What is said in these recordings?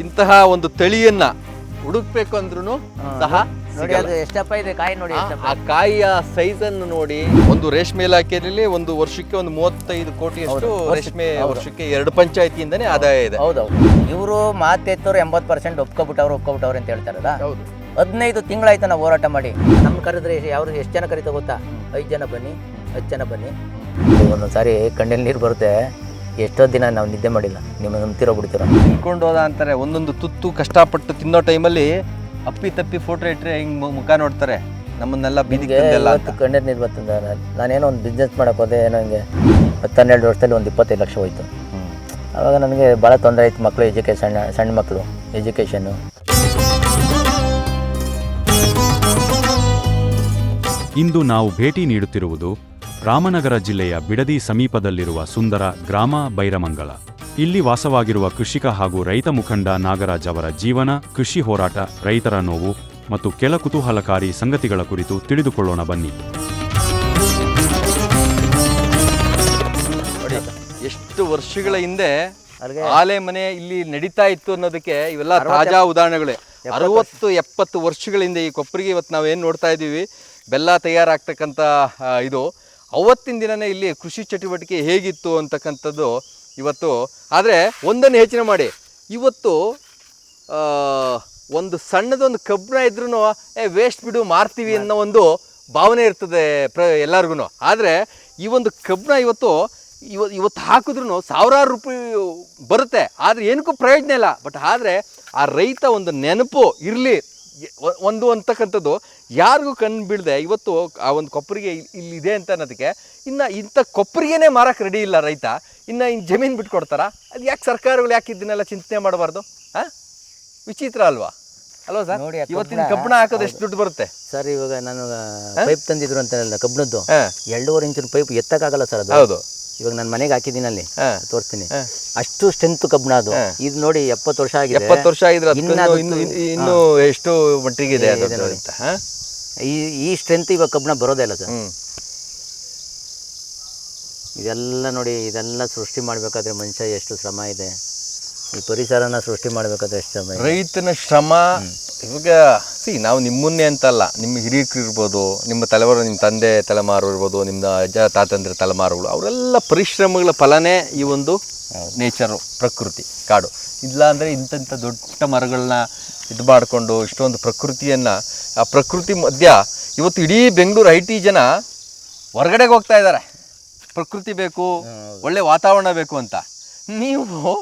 ಇಂತಹ ಒಂದು ತಳಿಯನ್ನ ಹುಡುಕ್ಬೇಕು ಅಂದ್ರೂ ಸಹ ನೋಡಿ ಅದು ಎಷ್ಟಪ್ಪ ಇದೆ ಕಾಯಿ ನೋಡಿ ಆ ಕಾಯಿಯ ಸೈಜ್ ಅನ್ನು ನೋಡಿ. ಒಂದು ರೇಷ್ಮೆ ಇಲಾಖೆಯಲ್ಲಿ ಒಂದು ವರ್ಷಕ್ಕೆ ಒಂದು 35 ಕೋಟಿಯಷ್ಟು ರೇಷ್ಮೆ ವರ್ಷಕ್ಕೆ 2 ಪಂಚಾಯತಿಯಿಂದನೇ ಆದಾಯ ಇದೆ. ಹೌದೌದು. ಇವರು ಮಾತೆತ್ತೋರು 80% ಒಪ್ಕೊಬಿಟ್ಟವ್ರು ಅಂತ ಹೇಳ್ತಾರಲ್ಲ. 15 ತಿಂಗಳಾಯ್ತು ನಾವು ಹೋರಾಟ ಮಾಡಿ. ನಮ್ಮ ಕರೆದ್ರೆ ಎಷ್ಟು ಜನ ಕರೀತಾ ಗೊತ್ತಾ? 5 ಜನ ಬನ್ನಿ, 10 ಜನ ಬನ್ನಿ. ಒಂದೊಂದು ಸಾರಿ ಕಣ್ಣಲ್ಲಿ ನೀರು ಬರುತ್ತೆ. ಎಷ್ಟೋ ದಿನ ನಾವು ನಿದ್ದೆ ಮಾಡಿಲ್ಲ. ನಿಮ್ಮ ನಂಬ್ತಿರೋ ಬಿಡ್ತೀರ ತಿನ್ಕೊಂಡು ಹೋದ ಅಂತಾರೆ. ಒಂದೊಂದು ತುತ್ತು ಕಷ್ಟಪಟ್ಟು ತಿನ್ನೋ ಟೈಮಲ್ಲಿ ಅಪ್ಪಿ ತಪ್ಪಿ ಫೋಟೋ ಇಟ್ಟರೆ ಹಿಂಗೆ ಮುಖ ನೋಡ್ತಾರೆ, ನಮ್ಮನ್ನೆಲ್ಲ ಬೀದಿಗೆ ಕಣ್ಣೀರು ನೀರು ಬರ್ತಂದ. ನಾನೇನೋ ಒಂದು ಬಿಸ್ನೆಸ್ ಮಾಡೋಕೆ ಹೋದೆ, ಏನೋ ಹಿಂಗೆ 10-12 ವರ್ಷದಲ್ಲಿ ಒಂದು 25 ಲಕ್ಷ ಹೋಯ್ತು. ಆವಾಗ ನನಗೆ ಭಾಳ ತೊಂದರೆ ಆಯಿತು. ಮಕ್ಕಳು ಎಜುಕೇಷನ್, ಸಣ್ಣ ಮಕ್ಕಳು ಎಜುಕೇಷನ್ನು. ಇಂದು ನಾವು ಭೇಟಿ ನೀಡುತ್ತಿರುವುದು ರಾಮನಗರ ಜಿಲ್ಲೆಯ ಬಿಡದಿ ಸಮೀಪದಲ್ಲಿರುವ ಸುಂದರ ಗ್ರಾಮ ಬೈರಮಂಗಲ. ಇಲ್ಲಿ ವಾಸವಾಗಿರುವ ಕೃಷಿಕ ಹಾಗೂ ರೈತ ಮುಖಂಡ ನಾಗರಾಜ್ ಅವರ ಜೀವನ, ಕೃಷಿ ಹೋರಾಟ, ರೈತರ ನೋವು ಮತ್ತು ಕೆಲ ಕುತೂಹಲಕಾರಿ ಸಂಗತಿಗಳ ಕುರಿತು ತಿಳಿದುಕೊಳ್ಳೋಣ ಬನ್ನಿ. ಎಷ್ಟು ವರ್ಷಗಳ ಹಿಂದೆ ಆಲೆ ಮನೆ ಇಲ್ಲಿ ನಡೀತಾ ಇತ್ತು ಅನ್ನೋದಕ್ಕೆ ಇವೆಲ್ಲ ತಾಜಾ ಉದಾಹರಣೆಗಳೇ. 60-70 ವರ್ಷಗಳ ಹಿಂದೆ ಈ ಕೊಪ್ಪರಿಗೆ ಇವತ್ತು ನಾವೇನು ನೋಡ್ತಾ ಇದ್ದೀವಿ, ಬೆಲ್ಲ ತಯಾರಾಗ್ತಕ್ಕಂಥ ಇದು ಅವತ್ತಿನ ದಿನನೇ ಇಲ್ಲಿ ಕೃಷಿ ಚಟುವಟಿಕೆ ಹೇಗಿತ್ತು ಅಂತಕ್ಕಂಥದ್ದು ಇವತ್ತು. ಆದರೆ ಒಂದನ್ನು ಯೋಚನೆ ಮಾಡಿ, ಇವತ್ತು ಒಂದು ಸಣ್ಣದೊಂದು ಕಬ್ಬಣ ಇದ್ರೂ ವೇಸ್ಟ್ ಬಿಡು ಮಾರ್ತೀವಿ ಅನ್ನೋ ಒಂದು ಭಾವನೆ ಇರ್ತದೆ ಎಲ್ಲರಿಗೂ. ಆದರೆ ಈ ಒಂದು ಕಬ್ಬಣ ಇವತ್ತು ಹಾಕಿದ್ರೂ ಸಾವಿರಾರು ರೂಪಾಯಿ ಬರುತ್ತೆ, ಆದರೆ ಏನಕ್ಕೂ ಪ್ರಯೋಜನ ಇಲ್ಲ. ಬಟ್ ಆದರೆ ಆ ರೈತ ಒಂದು ನೆನಪು ಇರಲಿ ಒಂದು ಅಂತಕ್ಕಂಥದ್ದು ಯಾರಿಗೂ ಕಣ್ಣು ಬೀಳದೆ ಇವತ್ತು ಆ ಒಂದು ಕೊಪ್ಪರಿಗೆ ಇಲ್ಲಿದೆ ಅಂತ ಅನ್ನೋದಕ್ಕೆ. ಇನ್ನು ಇಂಥ ಕೊಪ್ಪರಿಗೇನೆ ಮಾರಕ್ಕೆ ರೆಡಿ ಇಲ್ಲ ರೈತ, ಇನ್ನು ಜಮೀನು ಬಿಟ್ಕೊಡ್ತಾರ? ಅದು ಯಾಕೆ ಸರ್ಕಾರಗಳು ಯಾಕೆ ಇದನ್ನೆಲ್ಲ ಚಿಂತನೆ ಮಾಡಬಾರ್ದು? ವಿಚಿತ್ರ ಅಲ್ವಾ ಸರ್? ನೋಡಿ, ಇವತ್ತಿನ ಕಬ್ಬಣ ಹಾಕೋದು ಎಷ್ಟು ದುಡ್ಡು ಬರುತ್ತೆ ಸರ್? ಇವಾಗ ನಾನು ಪೈಪ್ ತಂದಿದ್ರು ಅಂತ ಕಬ್ಬಣದ್ದು 2.5 ಇಂಚಿನ ಪೈಪ್ ಎತ್ತಕ್ಕಾಗಲ್ಲ ಸರ್ ಅದು. ಹೌದು. ಇವಾಗ ನಾನು ಮನೆಗೆ ಹಾಕಿದ್ದೀನಿ, ಅಲ್ಲಿ ತೋರಿಸ್ತೀನಿ. ಅಷ್ಟು ಸ್ಟ್ರೆಂತ್ ಕಬ್ಬಣ ಅದು. ಇದು ನೋಡಿ 70 ವರ್ಷ ಆಗಿದೆ. 70 ವರ್ಷ ಆಗಿದ್ರೆ ಇನ್ನು ಎಷ್ಟು ಮಟ್ಟಿಗೆ ಇದೆ ನೋಡಿ. ಈ ಸ್ಟ್ರೆಂತ್ ಇವಾಗ ಕಬ್ಬಣ ಬರೋದೇ ಇಲ್ಲ ಸರ್. ಇದೆಲ್ಲ ನೋಡಿ, ಇದೆಲ್ಲ ಸೃಷ್ಟಿ ಮಾಡಬೇಕಾದ್ರೆ ಮನುಷ್ಯ ಎಷ್ಟು ಶ್ರಮ ಇದೆ. ಈ ಪರಿಸರನ ಸೃಷ್ಟಿ ಮಾಡಬೇಕಾದ್ರೆ ಎಷ್ಟು ಶ್ರಮ, ರೈತನ ಶ್ರಮ. ಇವಾಗ ನಾವು ನಿಮ್ಮನ್ನೇ ಅಂತಲ್ಲ, ನಿಮ್ಮ ಹಿರಿಯರು ಇರ್ಬೋದು, ನಿಮ್ಮ ತಲೆಮಾರು, ನಿಮ್ಮ ತಂದೆ ತಲೆಮಾರು ಇರ್ಬೋದು, ನಿಮ್ಮ ಅಜ್ಜ ತಾತಂದ್ರ ತಲೆಮಾರುಗಳು, ಅವರೆಲ್ಲ ಪರಿಶ್ರಮಗಳ ಫಲನೇ ಈ ಒಂದು ನೇಚರು, ಪ್ರಕೃತಿ, ಕಾಡು. ಇಲ್ಲ ಅಂದರೆ ಇಂಥ ದೊಡ್ಡ ಮರಗಳನ್ನ ಇದು ಮಾಡಿಕೊಂಡು ಇಷ್ಟೊಂದು ಪ್ರಕೃತಿಯನ್ನು, ಆ ಪ್ರಕೃತಿ ಮಧ್ಯ ಇವತ್ತು ಇಡೀ ಬೆಂಗಳೂರು IT ಜನ ಹೊರಗಡೆಗೆ ಹೋಗ್ತಾ ಇದ್ದಾರೆ. ಪ್ರಕೃತಿ ಬೇಕು, ಒಳ್ಳೆ ವಾತಾವರಣ ಬೇಕು ಅಂತ. ನೀವು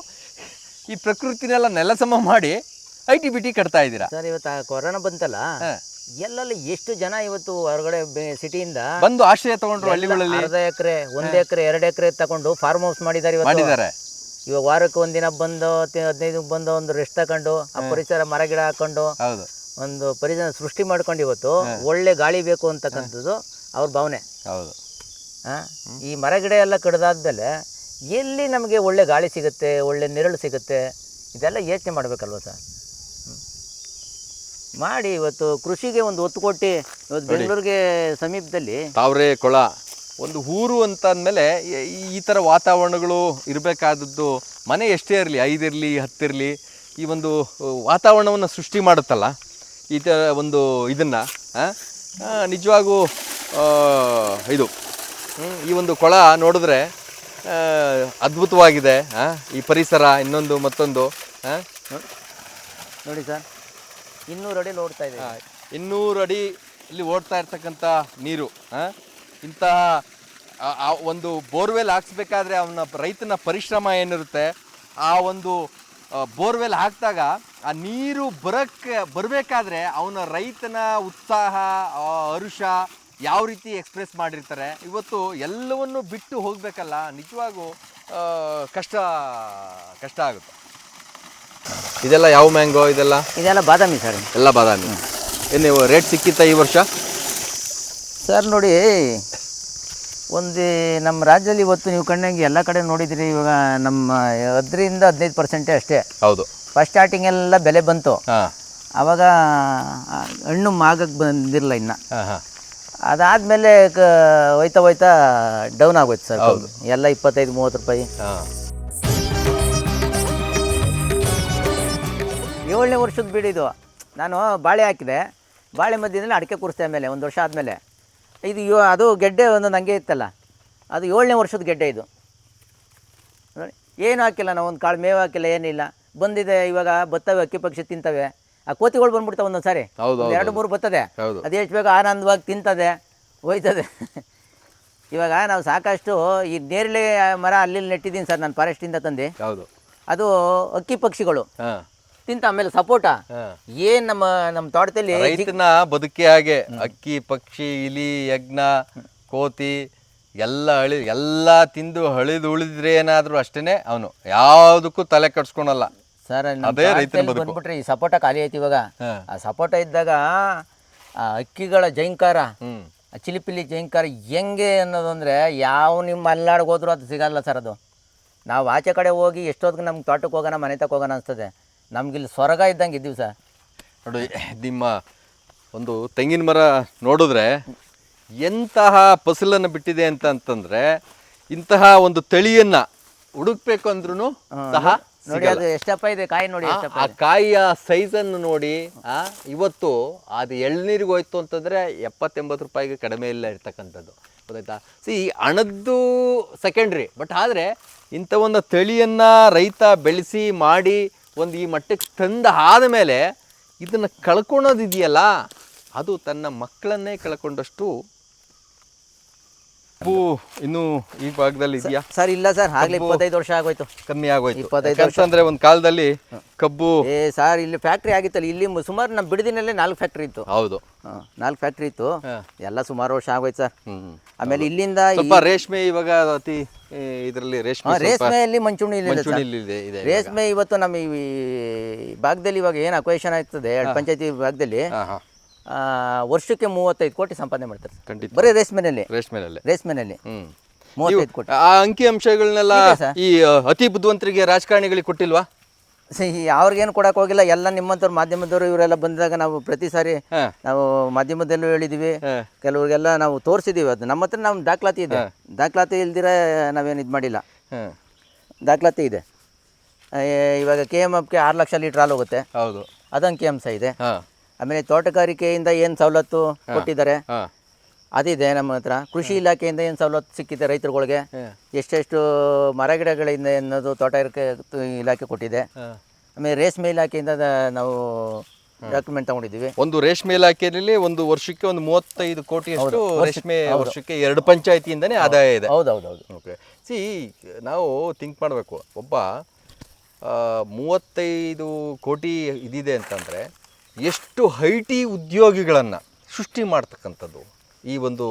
ಈ ಪ್ರಕೃತಿನೆಲ್ಲ ನೆಲಸಮ ಮಾಡಿ IT-BT ಕಟ್ತಾ ಇದ್ದೀರಾ ಸರ್. ಇವತ್ತು ಕೊರೋನಾ ಬಂತಲ್ಲ, ಎಲ್ಲೆಲ್ಲ ಎಷ್ಟು ಜನ ಇವತ್ತು ಹೊರಗಡೆ ಸಿಟಿಯಿಂದ ಬಂದು ಆಶ್ರಯ ತಗೊಂಡ್ರು. ಹಳ್ಳಿಗಳಲ್ಲಿ 1/2 ಎಕರೆ, 1 ಎಕರೆ, 2 ಎಕರೆ ತಗೊಂಡು ಫಾರ್ಮ್ ಹೌಸ್ ಮಾಡಿದ್ದಾರೆ. ಇವಾಗ ವಾರಕ್ಕೆ ಒಂದಿನ ಬಂದು 15 ಬಂದು ಒಂದು ರೆಸ್ಟ್ ತಗೊಂಡು ಆ ಪರಿಸರ ಮರ ಗಿಡ ಹಾಕೊಂಡು ಒಂದು ಪರಿಸರ ಸೃಷ್ಟಿ ಮಾಡ್ಕೊಂಡು ಇವತ್ತು ಒಳ್ಳೆ ಗಾಳಿ ಬೇಕು ಅಂತಕ್ಕಂಥದ್ದು ಅವ್ರ ಭಾವನೆ. ಹೌದು. ಈ ಮರ ಗಿಡ ಎಲ್ಲ ಕಡ್ದಾದ್ಮೇಲೆ ಎಲ್ಲಿ ನಮಗೆ ಒಳ್ಳೆ ಗಾಳಿ ಸಿಗುತ್ತೆ, ಒಳ್ಳೆ ನೆರಳು ಸಿಗುತ್ತೆ, ಇದೆಲ್ಲ ಯೋಚನೆ ಮಾಡಬೇಕಲ್ವ ಸರ್? ಮಾಡಿ ಇವತ್ತು ಕೃಷಿಗೆ ಒಂದು ಒತ್ತು ಕೊಟ್ಟು ಇವತ್ತು ಬೆಂಗಳೂರಿಗೆ ಸಮೀಪದಲ್ಲಿ ತಾವರೆ ಕೊಳ ಒಂದು ಊರು ಅಂತ ಅಂದಮೇಲೆ ಈ ಥರ ವಾತಾವರಣಗಳು ಇರಬೇಕಾದದ್ದು. ಮನೆ ಎಷ್ಟೇ ಇರಲಿ, 5 ಇರಲಿ 10 ಇರಲಿ, ಈ ಒಂದು ವಾತಾವರಣವನ್ನು ಸೃಷ್ಟಿ ಮಾಡುತ್ತಲ್ಲ ಈ ಥರ ಒಂದು ಇದನ್ನು ನಿಜವಾಗೂ ಇದು ಈ ಒಂದು ಕೊಳ ನೋಡಿದ್ರೆ ಅದ್ಭುತವಾಗಿದೆ. ಈ ಪರಿಸರ ಇನ್ನೊಂದು ಮತ್ತೊಂದು ನೋಡಿ ಸರ್, 200 ಅಡಿ ಓಡ್ತಾ ಇದೆ. 200 ಅಡಿ ಇಲ್ಲಿ ಓಡ್ತಾ ಇರ್ತಕ್ಕಂಥ ನೀರು. ಇಂತಹ ಒಂದು ಬೋರ್ವೆಲ್ ಹಾಕ್ಸ್ಬೇಕಾದ್ರೆ ಅವನ ರೈತನ ಪರಿಶ್ರಮ ಏನಿರುತ್ತೆ, ಆ ಒಂದು ಬೋರ್ವೆಲ್ ಹಾಕಿದಾಗ ಆ ನೀರು ಬರಬೇಕಾದ್ರೆ ಅವನ ರೈತನ ಉತ್ಸಾಹ, ಹರುಷ ಯಾವ ರೀತಿ ಎಕ್ಸ್ಪ್ರೆಸ್ ಮಾಡಿರ್ತಾರೆ. ಇವತ್ತು ಎಲ್ಲವನ್ನು ಬಿಟ್ಟು ಹೋಗಬೇಕಲ್ಲ, ನಿಜವಾಗೂ ಕಷ್ಟ ಆಗುತ್ತೆ. ಇದೆಲ್ಲ ಯಾವ ಮ್ಯಾಂಗೋ? ಇದೆಲ್ಲ ಬಾದಾಮಿ ಸರ್. ಎಲ್ಲ ಬಾದಾಮಿ. ಏನು ರೇಟ್ ಸಿಕ್ಕಿತ್ತಾ ಈ ವರ್ಷ ಸರ್? ನೋಡಿ, ಒಂದು ನಮ್ಮ ರಾಜ್ಯದಲ್ಲಿ ಇವತ್ತು ನೀವು ಕಣ್ಣಾಗಿ ಎಲ್ಲ ಕಡೆ ನೋಡಿದ್ರಿ. ಇವಾಗ ನಮ್ಮ 10-15% ಅಷ್ಟೇ. ಹೌದು. ಫಸ್ಟ್ ಸ್ಟಾರ್ಟಿಂಗ್ ಎಲ್ಲ ಬೆಲೆ ಬಂತು. ಆವಾಗ ಹಣ್ಣು ಮಾಗಕ್ಕೆ ಬಂದಿರಲಿಲ್ಲ ಇನ್ನು. ಅದಾದಮೇಲೆ ಹೋಯ್ತಾ ಡೌನ್ ಆಗೋಯ್ತು ಸರ್. ಎಲ್ಲ 25-30 ರೂಪಾಯಿ. 7ನೇ ವರ್ಷದ ಬಿಡಿದು. ನಾನು ಬಾಳೆ ಹಾಕಿದೆ, ಬಾಳೆ ಮಧ್ಯದಲ್ಲಿ ಅಡಿಕೆ ಕೂರಿಸ್ದೆ ಆಮೇಲೆ 1 ವರ್ಷ ಆದಮೇಲೆ. ಇದು ಅದು ಗೆಡ್ಡೆ ಒಂದೊಂದು ಹಂಗೆ ಇತ್ತಲ್ಲ, ಅದು 7ನೇ ವರ್ಷದ ಗೆಡ್ಡೆ ಇದು ನೋಡಿ. ಏನು ಹಾಕಿಲ್ಲ ನಾವು, ಒಂದು ಕಾಳು ಮೇವು ಹಾಕಿಲ್ಲ, ಏನಿಲ್ಲ. ಬಂದಿದೆ ಇವಾಗ ಬರ್ತವೆ, ಅಕ್ಕಿ ಪಕ್ಷಿ ತಿಂತವೆ. ಆ ಕೋತಿಗಳು ಬಂದ್ಬಿಡ್ತಾವೆ ಒಂದೊಂದು ಸಾರಿ, 2-3 ಬರ್ತದೆ. ಅದು ಎಷ್ಟು ಬೇಗ ಆನಂದವಾಗಿ ತಿಂತದೆ, ಹೋಯ್ತದೆ. ಇವಾಗ ನಾವು ಸಾಕಷ್ಟು ಈ ನೇರಳೆ ಮರ ಅಲ್ಲಿ ನೆಟ್ಟಿದ್ದೀನಿ ಸರ್ ನಾನು, ಫಾರೆಸ್ಟಿಂದ ತಂದು. ಹೌದು, ಅದು ಅಕ್ಕಿ ಪಕ್ಷಿಗಳು ತಿಂತ. ಆಮೇಲೆ ಸಪೋಟ ಏನು ನಮ್ಮ ತೋಟದಲ್ಲಿ ರೈತನ ಬದುಕಿ ಹಾಗೆ ಅಕ್ಕಿ ಪಕ್ಷಿ ಇಲಿ ಯಜ್ಞ ಕೋತಿ ಎಲ್ಲ ತಿಂದು ಉಳಿದ್ರೆ ಏನಾದ್ರು ಅಷ್ಟೇನೆ, ಅವನು ಯಾವುದಕ್ಕೂ ತಲೆ ಕಟ್ಸ್ಕೊಳಲ್ಲ ಸರ್. ಅದೇ ರೈತನ ಬದುಕು. ಬಂದ್ಬಿಟ್ರೆ ಈ ಸಪೋಟ ಖಾಲಿ ಐತಿ ಇವಾಗ. ಆ ಸಪೋಟ ಇದ್ದಾಗ ಆ ಅಕ್ಕಿಗಳ ಜೈಂಕಾರ, ಚಿಲಿಪಿಲಿ ಜೈಂಕಾರ ಹೆಂಗೆ ಅನ್ನೋದು ಅಂದರೆ, ಯಾವ ನಿಮ್ಮ ಅಲ್ಲಾಡ್ಗೆ ಹೋದ್ರೂ ಅದು ಸಿಗಲ್ಲ ಸರ್. ಅದು ನಾವು ಆಚೆ ಕಡೆ ಹೋಗಿ ಎಷ್ಟೊತ್ತಿಗೆ ನಮ್ಗೆ ತೋಟಕ್ಕೆ ಹೋಗೋಣ, ಮನೆ ತಕ್ಕ ಹೋಗೋಣ ಅನಿಸ್ತದೆ. ನಮ್ಗಿಲ್ಲಿ ಸ್ವರ್ಗ ಇದ್ದಂಗೆ ಇದ್ದೀವಿ ಸರ್. ನೋಡಿ, ನಿಮ್ಮ ಒಂದು ತೆಂಗಿನ ಮರ ನೋಡಿದ್ರೆ ಎಂತಹ ಫಸಲನ್ನು ಬಿಟ್ಟಿದೆ ಅಂತಂದ್ರೆ, ಇಂತಹ ಒಂದು ತಳಿಯನ್ನ ಹುಡುಕ್ಬೇಕು ಅಂದ್ರೂ ಸಹ ನೋಡಿ, ಅದು ಎಷ್ಟಪ್ಪ ಇದೆ ಕಾಯಿ ನೋಡಿ, ಆ ಕಾಯಿಯ ಸೈಜನ್ನು ನೋಡಿ. ಇವತ್ತು ಅದು ಎಳ್ನೀರಿಗೆ ಹೋಯ್ತು ಅಂತಂದ್ರೆ 70-80 ರೂಪಾಯಿಗೆ ಕಡಿಮೆ ಇಲ್ಲ ಇರ್ತಕ್ಕಂಥದ್ದು, ಗೊತ್ತಾಯ್ತಾ? ಹಣದ್ದು ಸೆಕೆಂಡ್ರಿ, ಬಟ್ ಆದರೆ ಇಂಥ ಒಂದು ತಳಿಯನ್ನ ರೈತ ಬೆಳೆಸಿ ಮಾಡಿ ಒಂದು ಈ ಮಟ್ಟಕ್ಕೆ ತಂದ ಆದಮೇಲೆ ಇದನ್ನು ಕಳ್ಕೊಳೋದಿದೆಯಲ್ಲ, ಅದು ತನ್ನ ಮಕ್ಕಳನ್ನೇ ಕಳ್ಕೊಂಡಷ್ಟು ಕಬ್ಬು ಇನ್ನು ಈ ಭಾಗದಲ್ಲಿ ಇದೆಯಾ ಸರ್? ಇಲ್ಲ ಸರ್, ಆಗ್ಲೇ 25 ವರ್ಷ ಆಗೋಯ್ತು, ಕಮ್ಮಿ ಆಗೋಯ್ತು. 25 ವರ್ಷ ಅಂದ್ರೆ ಒಂದು ಕಾಲದಲ್ಲಿ ಕಬ್ಬು ಸರ್ ಇಲ್ಲಿ ಫ್ಯಾಕ್ಟ್ರಿ ಆಗಿತ್ತಲ್ಲ, ಇಲ್ಲಿ ಸುಮಾರು ನಮ್ಮ ಬಿಡದಿನಲ್ಲೇ 4 ಫ್ಯಾಕ್ಟ್ರಿ ಇತ್ತು. ಹೌದು, 4 ಫ್ಯಾಕ್ಟ್ರಿ ಇತ್ತು, ಎಲ್ಲ ಸುಮಾರು ವರ್ಷ ಆಗೋಯ್ತು ಸರ್. ಆಮೇಲೆ ಇಲ್ಲಿಂದ ಸ್ವಲ್ಪ ರೇಷ್ಮೆ ಇವಾಗ ಅತಿ ಇದರಲ್ಲಿ ರೇಷ್ಮೆಯಲ್ಲಿ ಮಂಚೂಣಿ ಇದೆ. ರೇಷ್ಮೆ ಇವತ್ತು ನಮ್ಮ ಈ ಭಾಗದಲ್ಲಿ ಇವಾಗ ಏನು ಅಕ್ವೇಷನ್ ಆಗ್ತದೆ ಪಂಚಾಯತಿ ಭಾಗದಲ್ಲಿ, ವರ್ಷಕ್ಕೆ 35 ಕೋಟಿ ಸಂಪಾದನೆ ಮಾಡ್ತಾರೆ ಖಂಡಿತ, ಬರೀ ರೇಷ್ಮೆನಲ್ಲಿ. 35 ಕೋಟಿ. ಆ ಅಂಕಿ ಅಂಶಗಳನ್ನೆಲ್ಲ ಈ ಅತಿ ಬುದ್ಧಿವಂತರಿಗೆ ರಾಜಕಾರಣಿಗಳಿಗೆ ಕೊಟ್ಟಿಲ್ವಾ? ಅವ್ರಿಗೇನು ಕೊಡಕ್ಕೆ ಹೋಗಿಲ್ಲ. ಎಲ್ಲ ನಿಮ್ಮಂಥವ್ರು ಮಾಧ್ಯಮದವರು ಇವರೆಲ್ಲ ಬಂದಾಗ ನಾವು ಪ್ರತಿ ಸಾರಿ ನಾವು ಮಾಧ್ಯಮದಲ್ಲೂ ಹೇಳಿದ್ದೀವಿ, ಕೆಲವ್ರಿಗೆಲ್ಲ ನಾವು ತೋರಿಸಿದ್ದೀವಿ. ಅದು ನಮ್ಮ ಹತ್ರ ನಮ್ಮ ದಾಖಲಾತಿ ಇದೆ. ದಾಖಲಾತಿ ಇಲ್ದಿರ ನಾವೇನು ಇದು ಮಾಡಿಲ್ಲ, ದಾಖಲಾತಿ ಇದೆ. ಇವಾಗ KMFಗೆ 6 ಲಕ್ಷ ಲೀಟ್ರ್ ಹಾಲು ಹೋಗುತ್ತೆ, ಹೌದು, ಅದು ಅಂಕಿ ಅಂಶ ಇದೆ. ಆಮೇಲೆ ತೋಟಗಾರಿಕೆಯಿಂದ ಏನು ಸವಲತ್ತು ಕೊಟ್ಟಿದ್ದಾರೆ ಅದಿದೆ ನಮ್ಮ ಹತ್ರ. ಕೃಷಿ ಇಲಾಖೆಯಿಂದ ಏನು ಸವಲತ್ತು ಸಿಕ್ಕಿದೆ ರೈತರುಗಳಿಗೆ, ಎಷ್ಟೆಷ್ಟು ಮರಗಿಡಗಳಿಂದ ಅನ್ನೋದು ತೋಟಗಾರಿಕೆ ಇಲಾಖೆ ಕೊಟ್ಟಿದೆ. ಆಮೇಲೆ ರೇಷ್ಮೆ ಇಲಾಖೆಯಿಂದ ನಾವು ಡಾಕ್ಯುಮೆಂಟ್ ತಗೊಂಡಿದ್ದೀವಿ. ಒಂದು ರೇಷ್ಮೆ ಇಲಾಖೆಯಲ್ಲಿ ಒಂದು ವರ್ಷಕ್ಕೆ ಒಂದು 35 ಕೋಟಿಯಷ್ಟು ರೇಷ್ಮೆ ವರ್ಷಕ್ಕೆ 2 ಪಂಚಾಯತಿಯಿಂದನೇ ಆದಾಯ ಇದೆ. ಹೌದೌದೌದು. ಓಕೆ, ನಾವು ಥಿಂಕ್ ಮಾಡಬೇಕು. ಒಬ್ಬ 35 ಕೋಟಿ ಇದಿದೆ ಅಂತಂದರೆ ಎಷ್ಟು ಐಟಿ ಉದ್ಯೋಗಿಗಳನ್ನು ಸೃಷ್ಟಿ ಮಾಡ್ತಕ್ಕಂಥದ್ದು ಈ ಒಂದು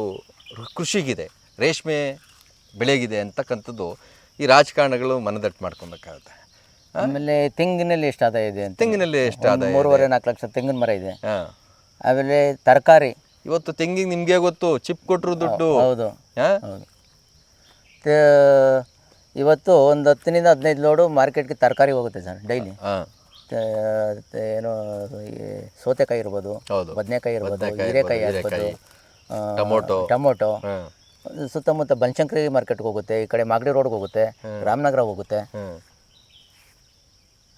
ಕೃಷಿಗಿದೆ, ರೇಷ್ಮೆ ಬೆಳೆಗಿದೆ ಅಂತಕ್ಕಂಥದ್ದು ಈ ರಾಜಕಾರಣಗಳು ಮನದಟ್ಟು ಮಾಡ್ಕೊಬೇಕಾಗುತ್ತೆ. ಆಮೇಲೆ ತೆಂಗಿನಲ್ಲಿ ಎಷ್ಟು ಆದಾಯ ಇದೆ ಅಂತ, ತೆಂಗಿನಲ್ಲಿ ಎಷ್ಟು ಆದಾಯ? 3.5-4 ಲಕ್ಷ ತೆಂಗಿನ ಮರ ಇದೆ. ಆಮೇಲೆ ತರಕಾರಿ, ಇವತ್ತು ತೆಂಗಿಗೆ ನಿಮಗೆ ಗೊತ್ತು, ಚಿಪ್ ಕೊಟ್ಟರು ದುಡ್ಡು. ಹೌದು ಹೌದು. ಇವತ್ತು ಒಂದು 10-15 ಲೋಡು ಮಾರ್ಕೆಟ್ಗೆ ತರಕಾರಿ ಹೋಗುತ್ತೆ ಸರ್ ಡೈಲಿ. ಏನೋ ಸೌತೆಕಾಯಿ ಇರ್ಬೋದು, ಬದನೆಕಾಯಿ ಇರ್ಬೋದು, ಹೀರೆಕಾಯಿ ಇರ್ಬೋದು, ಟೊಮೊಟೊ ಸುತ್ತಮುತ್ತ ಬನಶಂಕರಿ ಮಾರ್ಕೆಟ್ಗೆ ಹೋಗುತ್ತೆ, ಈ ಕಡೆ ಮಾಗಡಿ ರೋಡ್ಗೆ ಹೋಗುತ್ತೆ, ರಾಮನಗರ ಹೋಗುತ್ತೆ.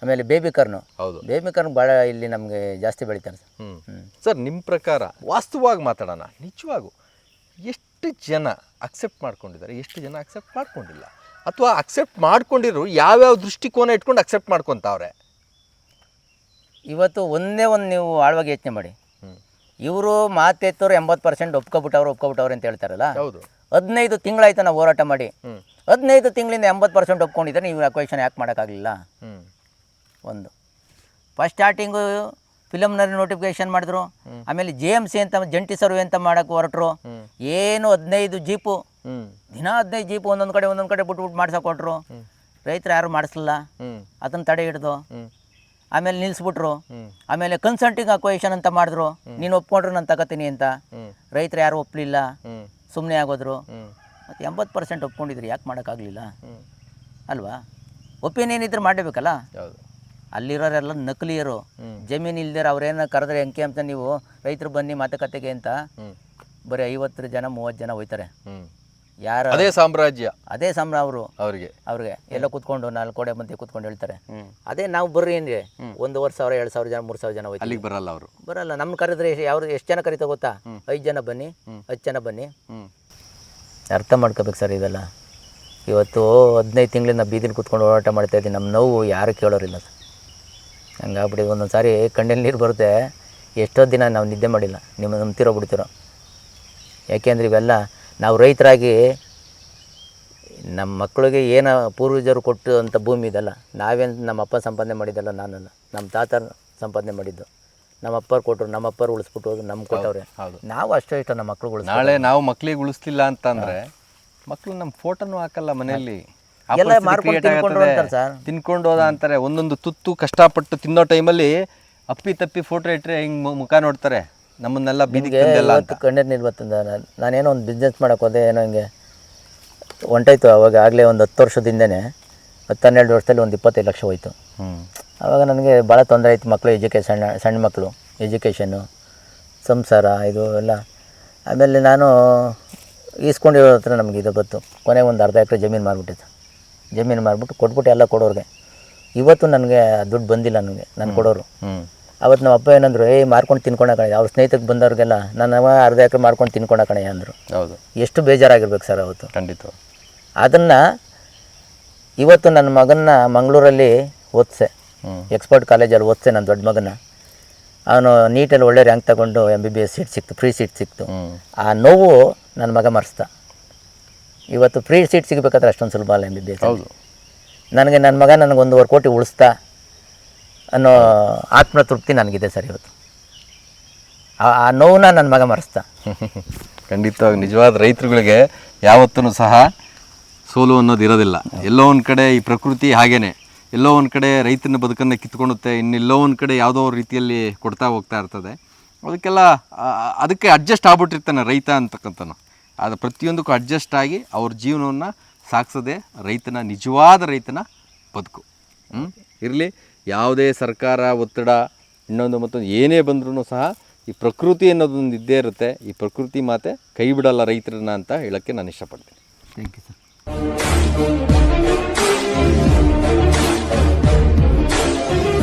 ಆಮೇಲೆ ಬೇಬಿಕಾರ್ನು, ಬೇಬಿಕಾರ್ನ್ ಭಾಳ ಇಲ್ಲಿ ನಮಗೆ ಜಾಸ್ತಿ ಬೆಳಿತಾರೆ ಸರ್. ನಿಮ್ಮ ಪ್ರಕಾರ ವಾಸ್ತವವಾಗಿ ಮಾತಾಡೋಣ, ನಿಜವಾಗೂ ಎಷ್ಟು ಜನ ಅಕ್ಸೆಪ್ಟ್ ಮಾಡ್ಕೊಂಡಿದ್ದಾರೆ, ಎಷ್ಟು ಜನ ಅಕ್ಸೆಪ್ಟ್ ಮಾಡ್ಕೊಂಡಿಲ್ಲ, ಅಥವಾ ಅಕ್ಸೆಪ್ಟ್ ಮಾಡ್ಕೊಂಡಿರೋ ಯಾವ್ಯಾವ ದೃಷ್ಟಿಕೋನ ಇಟ್ಕೊಂಡು ಅಕ್ಸೆಪ್ಟ್ ಮಾಡ್ಕೊತಾವ್ರೆ? ಇವತ್ತು ಒಂದೇ ಒಂದು ನೀವು ಆಳವಾಗಿ ಯೋಚನೆ ಮಾಡಿ, ಇವರು ಮಾತೆತ್ತೋರು 80% ಒಪ್ಕೊಬಿಟ್ಟವ್ರು ಅಂತ ಹೇಳ್ತಾರಲ್ಲ. ಹೌದು, 15 ತಿಂಗಳಾಯ್ತು ನಾವು ಹೋರಾಟ ಮಾಡಿ. 15 ತಿಂಗಳಿಂದ 80% ಒಪ್ಕೊಂಡಿದ್ದಾರೆ, ನೀವು ಅಕ್ವೇಷನ್ ಯಾಕೆ ಮಾಡೋಕ್ಕಾಗಲಿಲ್ಲ? ಒಂದು ಫಸ್ಟ್ ಸ್ಟಾರ್ಟಿಂಗು ಫಿಲಮ್ನಲ್ಲಿ ನೋಟಿಫಿಕೇಶನ್ ಮಾಡಿದ್ರು, ಆಮೇಲೆ JMC ಅಂತ ಜಂಟಿ ಸರ್ವೆ ಅಂತ ಮಾಡೋಕ್ಕೆ ಹೊರಟರು. ಏನು 15 ಜೀಪು, ದಿನ 15 ಜೀಪು ಒಂದೊಂದು ಕಡೆ ಬಿಟ್ಬಿಟ್ಟು ಮಾಡ್ಸೋಕೆ ಕೊಟ್ಟರು. ರೈತರು ಯಾರು ಮಾಡಿಸ್ಲಿಲ್ಲ, ಅದನ್ನು ತಡೆ ಹಿಡ್ದು ಆಮೇಲೆ ನಿಲ್ಲಿಸ್ಬಿಟ್ರು. ಆಮೇಲೆ ಕನ್ಸಲ್ಟಿಂಗ್ ಅಕ್ವೇಷನ್ ಅಂತ ಮಾಡಿದ್ರು, ನೀನು ಒಪ್ಕೊಂಡ್ರು ನಾನು ತಗೋತೀನಿ ಅಂತ. ರೈತರು ಯಾರು ಒಪ್ಪಲಿಲ್ಲ, ಸುಮ್ಮನೆ ಆಗೋದ್ರು. ಮತ್ತು 80% ಒಪ್ಕೊಂಡಿದ್ರು, ಯಾಕೆ ಮಾಡೋಕ್ಕಾಗಲಿಲ್ಲ ಅಲ್ವಾ? ಒಪಿನಿಯನ್ ಇದ್ರೆ ಮಾಡಬೇಕಲ್ಲ. ಅಲ್ಲಿರೋರೆಲ್ಲ ನಕಲಿಯರು, ಜಮೀನು ಇಲ್ದಿರ ಅವ್ರೇನು ಕರೆದ್ರೆ ಅಂಕಿ ಅಂತ ನೀವು ರೈತರು ಬನ್ನಿ ಮಾತುಕತೆಗೆ ಅಂತ ಬರೀ 50 ಜನ 30 ಜನ ಹೋಯ್ತಾರೆ. ಯಾರು ಅದೇ ಸಾಮ್ರಾಜ್ಯ ಅದೇ ಸಂಬಳ ಅವ್ರಿಗೆ ಎಲ್ಲ ಕೂತ್ಕೊಂಡು 4 ಗೋಡೆ ಮಧ್ಯೆ ಕೂತ್ಕೊಂಡು ಹೇಳ್ತಾರೆ. ಅದೇ ನಾವು ಬರ್ರಿ ಅಂದರೆ 1,500 2,000 ಜನ 3,000 ಜನ ಹೋಯ್ತು. ಅಲ್ಲಿಗೆ ಬರಲ್ಲ ಅವರು. ಬರಲ್ಲ. ನಮ್ಮ ಕರೆದ್ರೆ ಎಷ್ಟು ಜನ ಕರೀತಾ ಗೊತ್ತಾ? 5 ಜನ ಬನ್ನಿ, 10 ಜನ ಬನ್ನಿ. ಅರ್ಥ ಮಾಡ್ಕೋಬೇಕು ಸರ್ ಇವೆಲ್ಲ. ಇವತ್ತು 15 ತಿಂಗಳಿಂದ ಬೀದಿಲಿ ಕೂತ್ಕೊಂಡು ಹೋರಾಟ ಮಾಡ್ತಾಯಿದ್ದೀನಿ. ನಮ್ಮ ನೋವು ಯಾರು ಕೇಳೋರಿಲ್ಲ ಸರ್. ಹಂಗಾಗ್ಬಿಟ್ಟು ಒಂದೊಂದು ಸಾರಿ ಕಣ್ಣಲ್ಲಿ ನೀರು ಬರುತ್ತೆ. ಎಷ್ಟೋ ದಿನ ನಾವು ನಿದ್ದೆ ಮಾಡಿಲ್ಲ. ನಿಮ್ಮ ನಂಬ್ತಿರೋ ಬಿಡ್ತಿರೋ. ಯಾಕೆಂದರೆ ಇವೆಲ್ಲ ನಾವು ರೈತರಾಗಿ ನಮ್ಮ ಮಕ್ಕಳಿಗೆ ಏನು ಪೂರ್ವಜರು ಕೊಟ್ಟು ಅಂಥ ಭೂಮಿ ಇದಲ್ಲ. ನಾವೇನು ನಮ್ಮ ಅಪ್ಪ ಸಂಪಾದನೆ ಮಾಡಿದ್ದಲ್ಲ, ನಾನಲ್ಲ, ನಮ್ಮ ತಾತ ಸಂಪಾದನೆ ಮಾಡಿದ್ದು. ನಮ್ಮ ಅಪ್ಪರು ಕೊಟ್ಟರು, ನಮ್ಮ ಅಪ್ಪರು ಉಳಿಸ್ಬಿಟ್ಟು ಹೋದ್ರು, ನಮ್ಗೆ ಕೊಟ್ಟವ್ರೆ. ನಾವು ಅಷ್ಟೋ ಇಷ್ಟ ನಮ್ಮ ಮಕ್ಕಳು ಉಳಿಸ್. ನಾಳೆ ನಾವು ಮಕ್ಳಿಗೆ ಉಳಿಸ್ಲಿಲ್ಲ ಅಂತಂದ್ರೆ ಮಕ್ಕಳು ನಮ್ಮ ಫೋಟೋನು ಹಾಕಲ್ಲ ಮನೆಯಲ್ಲಿ. ಎಲ್ಲ ಮಾರ್ಕೊಂಡು ತಿನ್ಕೊಂಡು ಅಂತಾರೆ ಸರ್. ತಿನ್ಕೊಂಡು ಹೋದ ಅಂತಾರೆ. ಒಂದೊಂದು ತುತ್ತು ಕಷ್ಟಪಟ್ಟು ತಿನ್ನೋ ಟೈಮಲ್ಲಿ ಅಪ್ಪಿ ತಪ್ಪಿ ಫೋಟೋ ಇಟ್ಟರೆ ಹಿಂಗೆ ಮುಖ ನೋಡ್ತಾರೆ, ನಮ್ಮನ್ನೆಲ್ಲ ಬೀದಿಗೆ ಇವತ್ತು ಕಣ್ಣೀರು ನೀರು ಬರ್ತಂದ. ನಾನೇನೋ ಒಂದು ಬಿಸ್ನೆಸ್ ಮಾಡೋಕೆ ಹೋದೆ, ಏನೋ ಹಿಂಗೆ ಹೊಂಟಾಯ್ತು. ಅವಾಗ ಆಗಲೇ ಒಂದು 10 ವರ್ಷದಿಂದನೇ 10-12 ವರ್ಷದಲ್ಲಿ ಒಂದು 25 ಲಕ್ಷ ಹೋಯ್ತು. ಆವಾಗ ನನಗೆ ಭಾಳ ತೊಂದರೆ ಆಯಿತು. ಮಕ್ಕಳು ಸಣ್ಣ ಮಕ್ಕಳು ಎಜುಕೇಷನ್ನು, ಸಂಸಾರ, ಇದು ಎಲ್ಲ. ಆಮೇಲೆ ನಾನು ಈಸ್ಕೊಂಡಿರೋ ಹತ್ರ ನಮಗೆ ಇದು ಬಂತು. ಕೊನೆಗೆ ಒಂದು ಅರ್ಧ ಎಕರೆ ಜಮೀನು ಮಾರ್ಬಿಟ್ಟಿತ್ತು. ಜಮೀನು ಮಾರ್ಬಿಟ್ಟು ಕೊಟ್ಬಿಟ್ಟು ಎಲ್ಲ ಕೊಡೋರಿಗೆ. ಇವತ್ತು ನನಗೆ ದುಡ್ಡು ಬಂದಿಲ್ಲ ನನಗೆ, ನಾನು ಕೊಡೋರು. ಅವತ್ತು ನಮ್ಮ ಅಪ್ಪ ಏನಂದ್ರು, ಮಾರ್ಕೊಂಡು ತಿನ್ಕೊಂಡ ಕಣೆ. ಅವ್ರ ಸ್ನೇಹಿತಕ್ಕೆ ಬಂದವ್ರಿಗೆಲ್ಲ ನಾನು ಅರ್ಧ ಎಕರೆ ಮಾರ್ಕೊಂಡು ತಿನ್ಕೊಂಡ ಕಣೆ ಅಂದರು. ಹೌದು. ಎಷ್ಟು ಬೇಜಾರಾಗಿರ್ಬೇಕು ಸರ್ ಅವತ್ತು. ಖಂಡಿತ. ಅದನ್ನು ಇವತ್ತು ನನ್ನ ಮಗನ್ನ ಮಂಗಳೂರಲ್ಲಿ ಓದಿಸೆ, ಎಕ್ಸ್ಪರ್ಟ್ ಕಾಲೇಜಲ್ಲಿ ಓದಿಸೆ ನನ್ನ ದೊಡ್ಡ ಮಗನ. ಅವನು ನೀಟಲ್ಲಿ ಒಳ್ಳೆ ರ್ಯಾಂಕ್ ತಗೊಂಡು MBBS ಸೀಟ್ ಸಿಕ್ತು, ಫ್ರೀ ಸೀಟ್ ಸಿಕ್ತು. ಆ ನೋವು ನನ್ನ ಮಗ ಮರೆಸ್ತ. ಇವತ್ತು ಫ್ರೀ ಸೀಟ್ ಸಿಗಬೇಕಾದ್ರೆ ಅಷ್ಟೊಂದು ಸುಲಭ ಅಲ್ಲ MBBS. ಹೌದು. ನನಗೆ ನನ್ನ ಮಗ ನನಗೆ 1.25 ಕೋಟಿ ಉಳಿಸ್ತಾ ಅನ್ನೋ ಆತ್ಮತೃಪ್ತಿ ನನಗಿದೆ ಸರ್ ಇವತ್ತು. ಆ ನೋವನ್ನ ನನ್ನ ಮಗ ಮರೆಸ್ತಾ. ಖಂಡಿತವಾಗಿ ನಿಜವಾದ ರೈತರುಗಳಿಗೆ ಯಾವತ್ತೂ ಸಹ ಸೋಲು ಅನ್ನೋದು ಇರೋದಿಲ್ಲ. ಎಲ್ಲೋ ಒಂದು ಕಡೆ ಈ ಪ್ರಕೃತಿ ಹಾಗೇನೆ, ಎಲ್ಲೋ ಒಂದು ಕಡೆ ರೈತನ ಬದುಕನ್ನು ಕಿತ್ಕೊಳ್ಳುತ್ತೆ, ಇನ್ನೆಲ್ಲೋ ಒಂದು ಕಡೆ ಯಾವುದೋ ರೀತಿಯಲ್ಲಿ ಕೊಡ್ತಾ ಹೋಗ್ತಾ ಇರ್ತದೆ. ಅದಕ್ಕೆ ಅಡ್ಜಸ್ಟ್ ಆಗ್ಬಿಟ್ಟಿರ್ತಾನೆ ರೈತ ಅಂತಕ್ಕಂಥನು. ಅದು ಪ್ರತಿಯೊಂದಕ್ಕೂ ಅಡ್ಜಸ್ಟ್ ಆಗಿ ಅವ್ರ ಜೀವನವನ್ನು ಸಾಗಿಸೋದೇ ನಿಜವಾದ ರೈತನ ಬದುಕು. ಇರಲಿ, ಯಾವುದೇ ಸರ್ಕಾರ ಒತ್ತಡ ಇನ್ನೊಂದು ಮತ್ತೊಂದು ಏನೇ ಬಂದ್ರೂ ಸಹ ಈ ಪ್ರಕೃತಿ ಅನ್ನೋದೊಂದು ಇದ್ದೇ ಇರುತ್ತೆ. ಈ ಪ್ರಕೃತಿ ಮಾತೆ ಕೈ ಬಿಡಲ್ಲ ರೈತರನ್ನ ಅಂತ ಹೇಳೋಕ್ಕೆ ನಾನು ಇಷ್ಟಪಡ್ತೀನಿ. Thank you sir.